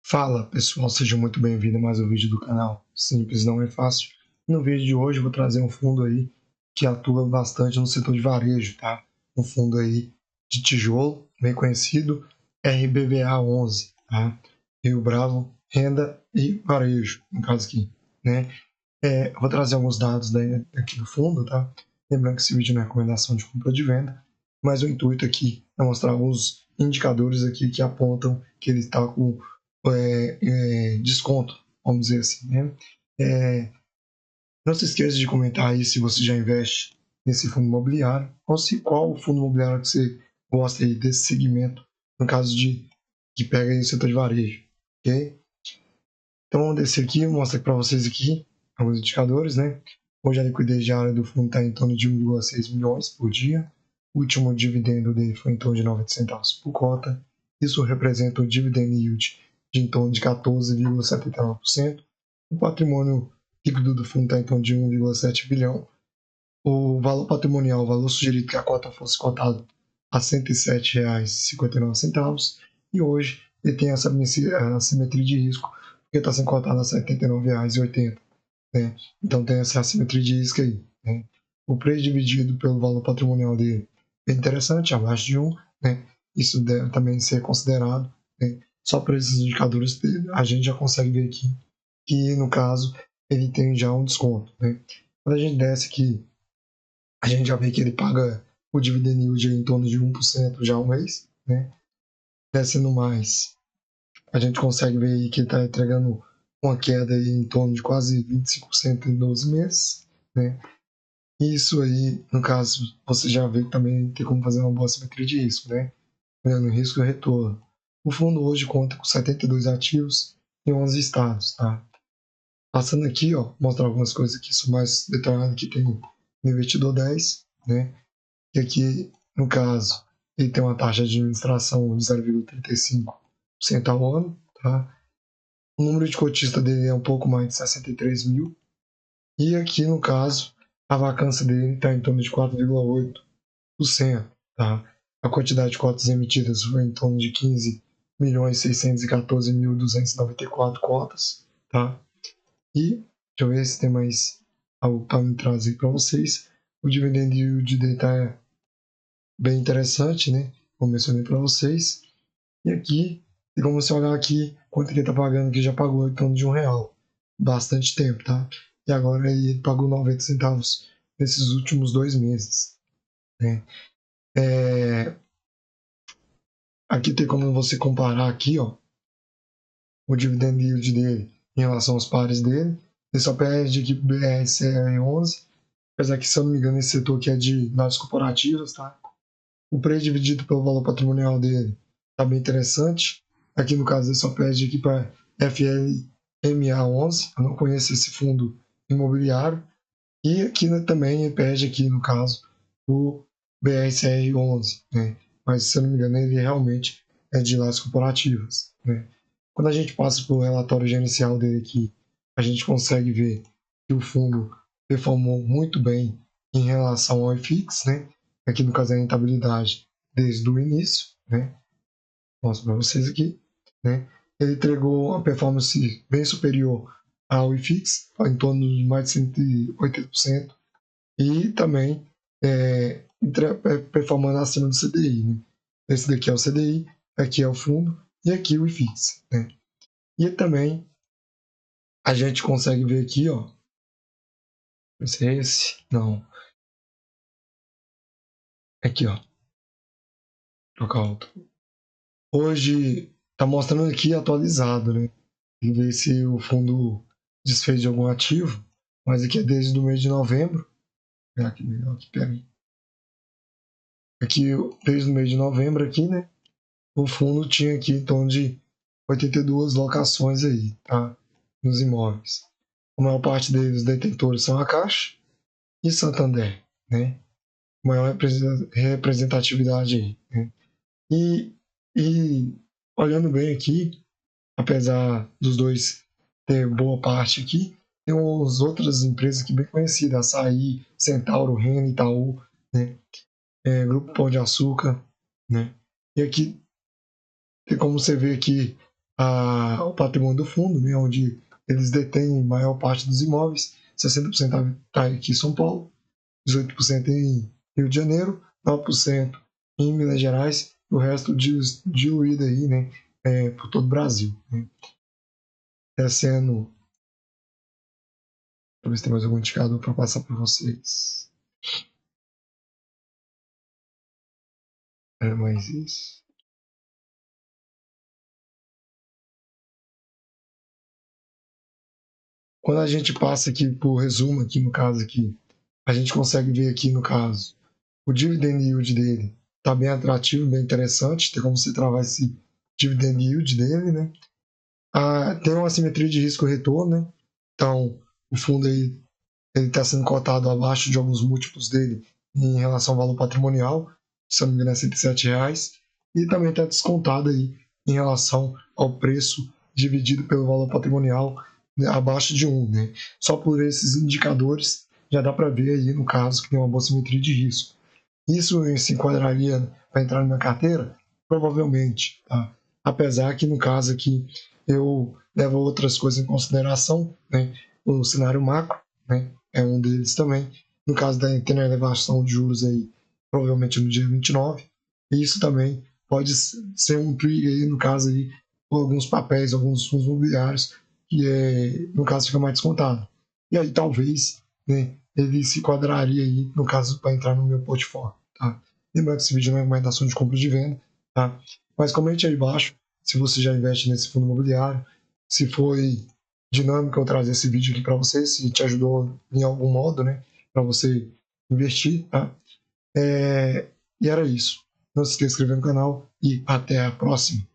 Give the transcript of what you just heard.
Fala pessoal, seja muito bem-vindo a mais um vídeo do canal Simples Não É Fácil. No vídeo de hoje eu vou trazer um fundo aí que atua bastante no setor de varejo, tá? Um fundo aí de tijolo, bem conhecido, RBVA11, tá? Rio Bravo, Renda e Varejo, no caso aqui, né? Eu vou trazer alguns dados aqui do fundo, tá? Lembrando que esse vídeo não é recomendação de compra ou de venda, mas o intuito aqui é mostrar alguns indicadores aqui que apontam que ele está com desconto, vamos dizer assim, né? Não se esqueça de comentar aí se você já investe nesse fundo imobiliário ou se qual o fundo imobiliário que você gosta aí desse segmento, no caso de que pega aí o setor de varejo, ok? Então vamos descer aqui, vou mostrar para vocês aqui alguns indicadores, né? Hoje a liquidez diária do fundo está em torno de 1,6 milhões por dia. O último dividendo dele foi em torno de 90 centavos por cota. Isso representa o dividend yield de em torno de 14,79%. O patrimônio líquido do fundo está em torno de 1,7 bilhão. O valor patrimonial, o valor sugerido que a cota fosse cotada a R$ 107,59. E hoje ele tem essa assimetria de risco, porque está sendo cotado a R$ 79,80. Né? Então tem essa assimetria de risco aí. Né? O preço dividido pelo valor patrimonial dele é interessante, abaixo de 1. Né? Isso deve também ser considerado. Né? Só por esses indicadores a gente já consegue ver aqui que, no caso, ele tem já um desconto. Né? Quando a gente desce aqui, a gente já vê que ele paga o dividend yield em torno de 1% já ao mês. Né? Descendo mais, a gente consegue ver aí que ele está entregando uma queda aí em torno de quase 25% em 12 meses. Né? Isso aí, no caso, você já vê que também tem como fazer uma boa simetria de risco, né? Olhando risco e retorno. O fundo hoje conta com 72 ativos em 11 estados, tá? Passando aqui, ó, mostrar algumas coisas que são mais detalhadas que tem no investidor 10, né? E aqui, no caso, ele tem uma taxa de administração de 0,35% ao ano, tá? O número de cotistas dele é um pouco mais de 63 mil. E aqui, no caso, a vacância dele está em torno de 4,8%. Tá? A quantidade de cotas emitidas foi em torno de 15.614.294 cotas. Tá? E deixa eu ver se tem mais algo para me trazer para vocês. O dividend yield dele está bem interessante, né? Como mencionei para vocês. E aqui, tem como você olhar aqui quanto ele está pagando, que já pagou em torno de R$ 1. Bastante tempo, tá? E agora ele pagou 90 centavos nesses últimos 2 meses. Né? Aqui tem como você comparar aqui, ó, o dividend yield dele em relação aos pares dele. Ele só perde aqui pro BRCR11, apesar que, se eu não me engano, esse setor aqui é de dados corporativos, tá? O preço dividido pelo valor patrimonial dele tá bem interessante. Aqui no caso ele só perde aqui para FLMA11, eu não conheço esse fundo imobiliário. E aqui, né, também ele perde aqui no caso o BRCR11, né? Mas, se eu não me engano, ele realmente é de lajes corporativas. Né? Quando a gente passa para o relatório gerencial dele aqui, a gente consegue ver que o fundo performou muito bem em relação ao IFIX, né? Aqui no caso é a rentabilidade desde o início, né? Mostro para vocês aqui, né? Ele entregou uma performance bem superior ao IFIX, em torno de mais de 180%, e também performando acima do CDI. Né? Esse daqui é o CDI, aqui é o fundo e aqui o IFIX. Né? E também a gente consegue ver aqui, ó, esse é esse? Não. Aqui, ó. Trocar outro. Hoje está mostrando aqui atualizado, né? E ver se o fundo desfez de algum ativo, mas aqui é desde o mês de novembro. Aqui, melhor aqui, pera aí. Aqui, desde o mês de novembro aqui, né? O fundo tinha aqui em torno de 82 locações aí, tá? Nos imóveis. A maior parte deles detentores são a Caixa e Santander, né? Maior representatividade aí, né? E, e olhando bem aqui, apesar dos dois ter boa parte aqui, tem umas outras empresas aqui bem conhecidas, Açaí, Centauro, Rene, Itaú, né? Grupo Pão de Açúcar, né? E aqui tem como você ver aqui o patrimônio do fundo, né, onde eles detêm a maior parte dos imóveis, 60% está aqui em São Paulo, 18% em Rio de Janeiro, 9% em Minas Gerais, e o resto diluído aí, né, por todo o Brasil. Né. Descendo, deixa eu ver se tem mais algum indicador para passar para vocês. Mais isso. Quando a gente passa aqui por resumo, aqui no caso aqui, a gente consegue ver aqui no caso, o dividend yield dele está bem atrativo, bem interessante, tem como você travar esse dividend yield dele, né? Tem uma assimetria de risco-retorno, né? Então, o fundo aí ele está sendo cotado abaixo de alguns múltiplos dele em relação ao valor patrimonial, se não me engano é R$107, e também está descontado aí em relação ao preço dividido pelo valor patrimonial, né, abaixo de 1. Né? Só por esses indicadores já dá para ver aí no caso que tem uma boa simetria de risco. Isso se enquadraria para entrar na minha carteira? Provavelmente, tá? Apesar que no caso aqui eu levo outras coisas em consideração, né? O cenário macro, né? É um deles também. No caso da ter a elevação de juros aí, provavelmente no dia 29, e isso também pode ser um trigger aí, no caso aí, por alguns papéis, alguns fundos imobiliários, que no caso fica mais descontado. E aí talvez, né, ele se quadraria aí, no caso, para entrar no meu portfólio. Tá? Lembrando que esse vídeo não é recomendação de compra e de venda, tá? Mas comente aí embaixo se você já investe nesse fundo imobiliário, se foi dinâmico eu trazer esse vídeo aqui para você, se te ajudou em algum modo, né, para você investir, tá? E era isso. Não se esqueça de se inscrever no canal e até a próxima.